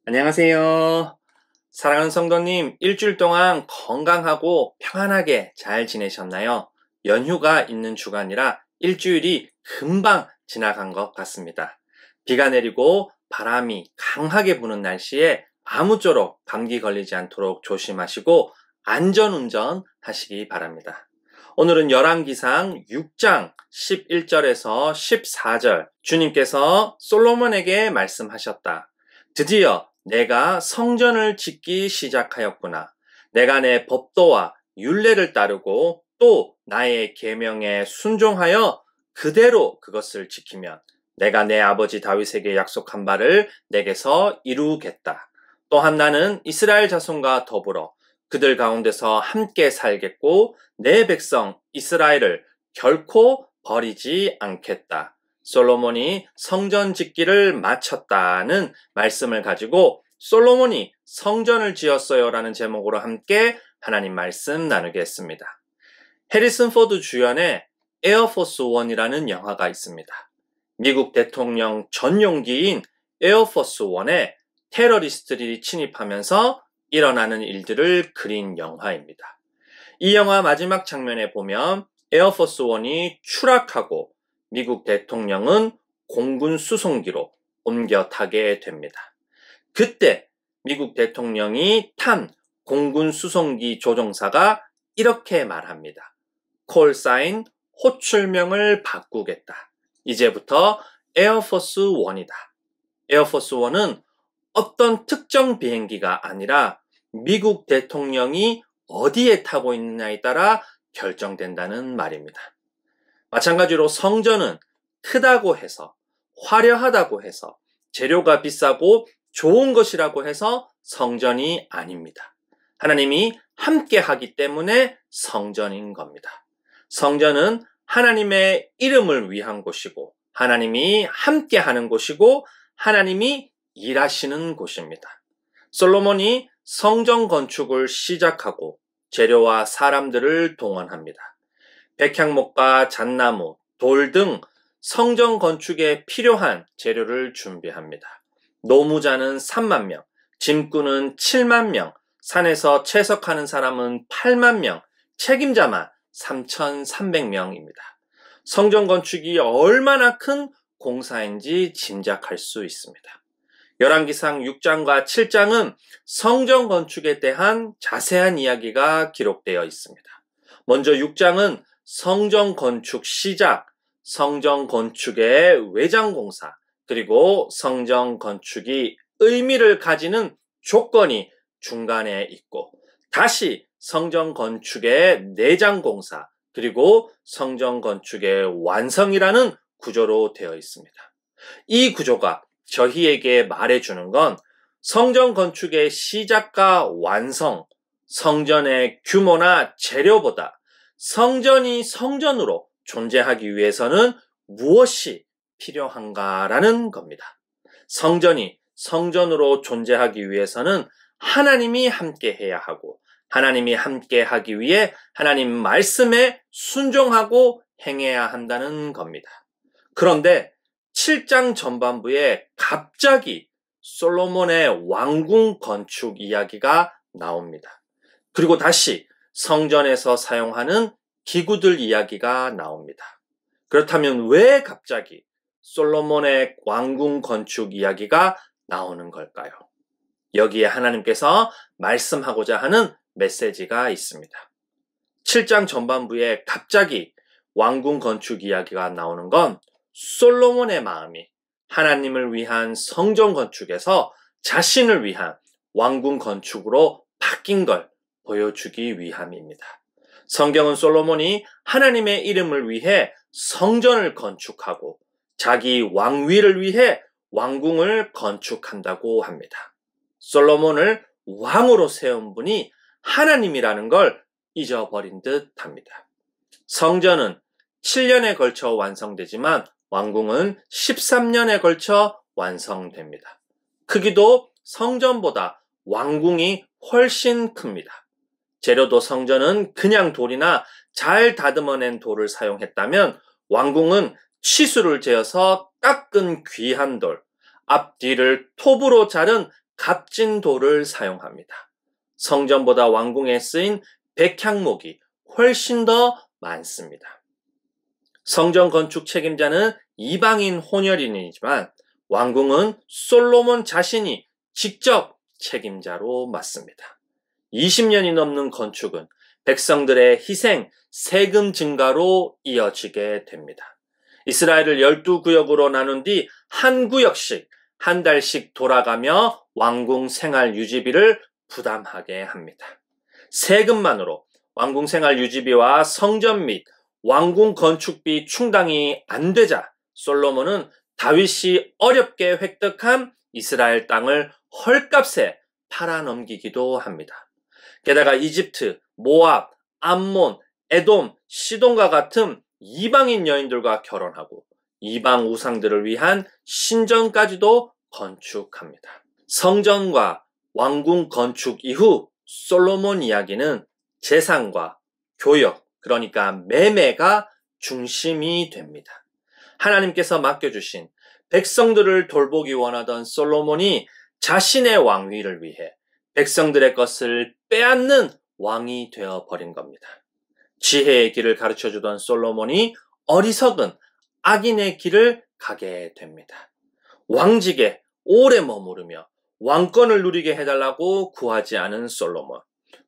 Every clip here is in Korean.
안녕하세요. 사랑하는 성도님, 일주일 동안 건강하고 평안하게 잘 지내셨나요? 연휴가 있는 주간이라 일주일이 금방 지나간 것 같습니다. 비가 내리고 바람이 강하게 부는 날씨에 아무쪼록 감기 걸리지 않도록 조심하시고 안전운전 하시기 바랍니다. 오늘은 열왕기상 6장 11절에서 14절 주님께서 솔로몬에게 말씀하셨다. 드디어 내가 성전을 짓기 시작하였구나. 내가 내 법도와 율례를 따르고 또 나의 계명에 순종하여 그대로 그것을 지키면 내가 내 아버지 다윗에게 약속한 바를 내게서 이루겠다. 또한 나는 이스라엘 자손과 더불어 그들 가운데서 함께 살겠고 내 백성 이스라엘을 결코 버리지 않겠다. 솔로몬이 성전 짓기를 마쳤다는 말씀을 가지고 솔로몬이 성전을 지었어요 라는 제목으로 함께 하나님 말씀 나누겠습니다. 해리슨 포드 주연의 에어포스 1이라는 영화가 있습니다. 미국 대통령 전용기인 에어포스 1에 테러리스트들이 침입하면서 일어나는 일들을 그린 영화입니다. 이 영화 마지막 장면에 보면 에어포스 1이 추락하고 미국 대통령은 공군 수송기로 옮겨 타게 됩니다. 그때 미국 대통령이 탄 공군 수송기 조종사가 이렇게 말합니다. 콜사인 호출명을 바꾸겠다. 이제부터 에어포스 1이다. 에어포스 1은 어떤 특정 비행기가 아니라 미국 대통령이 어디에 타고 있느냐에 따라 결정된다는 말입니다. 마찬가지로 성전은 크다고 해서, 화려하다고 해서, 재료가 비싸고 좋은 것이라고 해서 성전이 아닙니다. 하나님이 함께 하기 때문에 성전인 겁니다. 성전은 하나님의 이름을 위한 곳이고, 하나님이 함께 하는 곳이고, 하나님이 일하시는 곳입니다. 솔로몬이 성전 건축을 시작하고 재료와 사람들을 동원합니다. 백향목과 잣나무, 돌 등 성전 건축에 필요한 재료를 준비합니다. 노무자는 3만 명, 짐꾼은 7만 명, 산에서 채석하는 사람은 8만 명, 책임자만 3,300명입니다. 성전 건축이 얼마나 큰 공사인지 짐작할 수 있습니다. 열왕기상 6장과 7장은 성전 건축에 대한 자세한 이야기가 기록되어 있습니다. 먼저 6장은 성전 건축 시작, 성전 건축의 외장 공사, 그리고 성전 건축이 의미를 가지는 조건이 중간에 있고, 다시 성전 건축의 내장 공사, 그리고 성전 건축의 완성이라는 구조로 되어 있습니다. 이 구조가 저희에게 말해주는 건 성전 건축의 시작과 완성, 성전의 규모나 재료보다 성전이 성전으로 존재하기 위해서는 무엇이 필요한가라는 겁니다. 성전이 성전으로 존재하기 위해서는 하나님이 함께 해야 하고, 하나님이 함께 하기 위해 하나님 말씀에 순종하고 행해야 한다는 겁니다. 그런데 7장 전반부에 갑자기 솔로몬의 왕궁 건축 이야기가 나옵니다. 그리고 다시 성전에서 사용하는 기구들 이야기가 나옵니다. 그렇다면 왜 갑자기 솔로몬의 왕궁 건축 이야기가 나오는 걸까요? 여기에 하나님께서 말씀하고자 하는 메시지가 있습니다. 7장 전반부에 갑자기 왕궁 건축 이야기가 나오는 건 솔로몬의 마음이 하나님을 위한 성전 건축에서 자신을 위한 왕궁 건축으로 바뀐 걸 보여주기 위함입니다. 성경은 솔로몬이 하나님의 이름을 위해 성전을 건축하고 자기 왕위를 위해 왕궁을 건축한다고 합니다. 솔로몬을 왕으로 세운 분이 하나님이라는 걸 잊어버린 듯 합니다. 성전은 7년에 걸쳐 완성되지만 왕궁은 13년에 걸쳐 완성됩니다. 크기도 성전보다 왕궁이 훨씬 큽니다. 재료도 성전은 그냥 돌이나 잘 다듬어낸 돌을 사용했다면 왕궁은 치수를 재어서 깎은 귀한 돌, 앞뒤를 톱으로 자른 값진 돌을 사용합니다. 성전보다 왕궁에 쓰인 백향목이 훨씬 더 많습니다. 성전 건축 책임자는 이방인 혼혈인이지만 왕궁은 솔로몬 자신이 직접 책임자로 맡습니다. 20년이 넘는 건축은 백성들의 희생, 세금 증가로 이어지게 됩니다. 이스라엘을 12구역으로 나눈 뒤 한 구역씩 한 달씩 돌아가며 왕궁 생활 유지비를 부담하게 합니다. 세금만으로 왕궁 생활 유지비와 성전 및 왕궁 건축비 충당이 안 되자 솔로몬은 다윗이 어렵게 획득한 이스라엘 땅을 헐값에 팔아넘기기도 합니다. 게다가 이집트, 모압, 암몬, 에돔, 시돈과 같은 이방인 여인들과 결혼하고 이방 우상들을 위한 신전까지도 건축합니다. 성전과 왕궁 건축 이후 솔로몬 이야기는 재산과 교역, 그러니까 매매가 중심이 됩니다. 하나님께서 맡겨주신 백성들을 돌보기 원하던 솔로몬이 자신의 왕위를 위해 백성들의 것을 빼앗는 왕이 되어버린 겁니다. 지혜의 길을 가르쳐주던 솔로몬이 어리석은 악인의 길을 가게 됩니다. 왕직에 오래 머무르며 왕권을 누리게 해달라고 구하지 않은 솔로몬,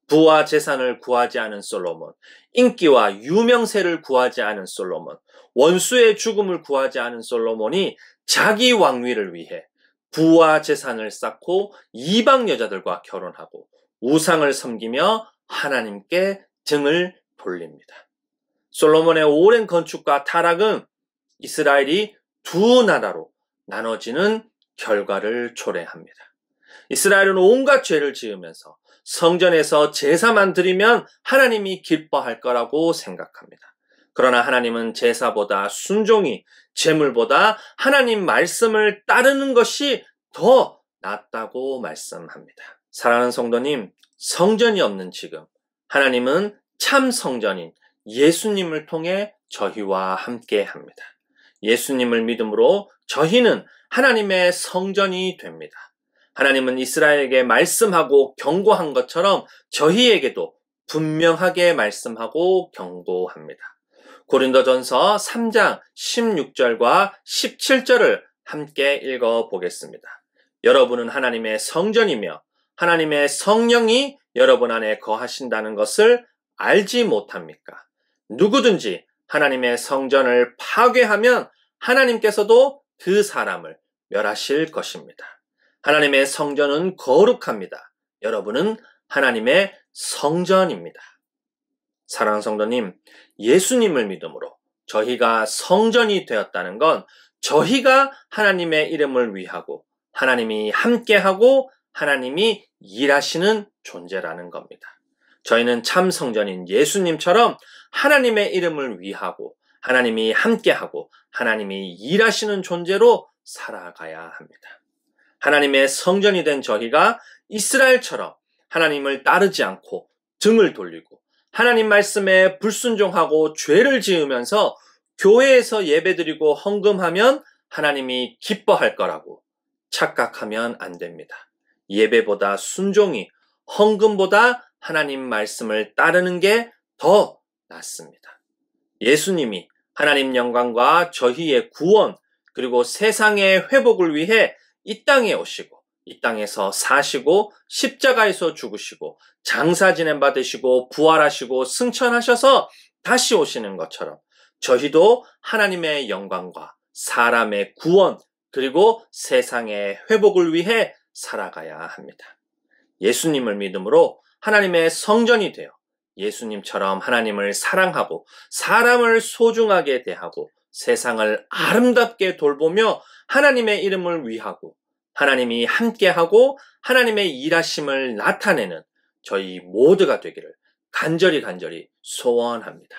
부와 재산을 구하지 않은 솔로몬, 인기와 유명세를 구하지 않은 솔로몬, 원수의 죽음을 구하지 않은 솔로몬이 자기 왕위를 위해 부와 재산을 쌓고 이방 여자들과 결혼하고 우상을 섬기며 하나님께 등을 돌립니다. 솔로몬의 오랜 건축과 타락은 이스라엘이 두 나라로 나눠지는 결과를 초래합니다. 이스라엘은 온갖 죄를 지으면서 성전에서 제사만 드리면 하나님이 기뻐할 거라고 생각합니다. 그러나 하나님은 제사보다 순종이, 제물보다 하나님 말씀을 따르는 것이 더 낫다고 말씀합니다. 사랑하는 성도님, 성전이 없는 지금 하나님은 참 성전인 예수님을 통해 저희와 함께 합니다. 예수님을 믿음으로 저희는 하나님의 성전이 됩니다. 하나님은 이스라엘에게 말씀하고 경고한 것처럼 저희에게도 분명하게 말씀하고 경고합니다. 고린도전서 3장 16절과 17절을 함께 읽어보겠습니다. 여러분은 하나님의 성전이며 하나님의 성령이 여러분 안에 거하신다는 것을 알지 못합니까? 누구든지 하나님의 성전을 파괴하면 하나님께서도 그 사람을 멸하실 것입니다. 하나님의 성전은 거룩합니다. 여러분은 하나님의 성전입니다. 사랑하는 성도님, 예수님을 믿음으로 저희가 성전이 되었다는 건 저희가 하나님의 이름을 위하고 하나님이 함께하고 하나님이 일하시는 존재라는 겁니다. 저희는 참 성전인 예수님처럼 하나님의 이름을 위하고 하나님이 함께하고 하나님이 일하시는 존재로 살아가야 합니다. 하나님의 성전이 된 저희가 이스라엘처럼 하나님을 따르지 않고 등을 돌리고 하나님 말씀에 불순종하고 죄를 지으면서 교회에서 예배드리고 헌금하면 하나님이 기뻐할 거라고 착각하면 안 됩니다. 예배보다 순종이, 헌금보다 하나님 말씀을 따르는 게 더 낫습니다. 예수님이 하나님 영광과 저희의 구원 그리고 세상의 회복을 위해 이 땅에 오시고 이 땅에서 사시고 십자가에서 죽으시고 장사 지냄 받으시고 부활하시고 승천하셔서 다시 오시는 것처럼 저희도 하나님의 영광과 사람의 구원 그리고 세상의 회복을 위해 살아가야 합니다. 예수님을 믿음으로 하나님의 성전이 되어 예수님처럼 하나님을 사랑하고 사람을 소중하게 대하고 세상을 아름답게 돌보며 하나님의 이름을 위하고 하나님이 함께하고 하나님의 일하심을 나타내는 저희 모두가 되기를 간절히 소원합니다.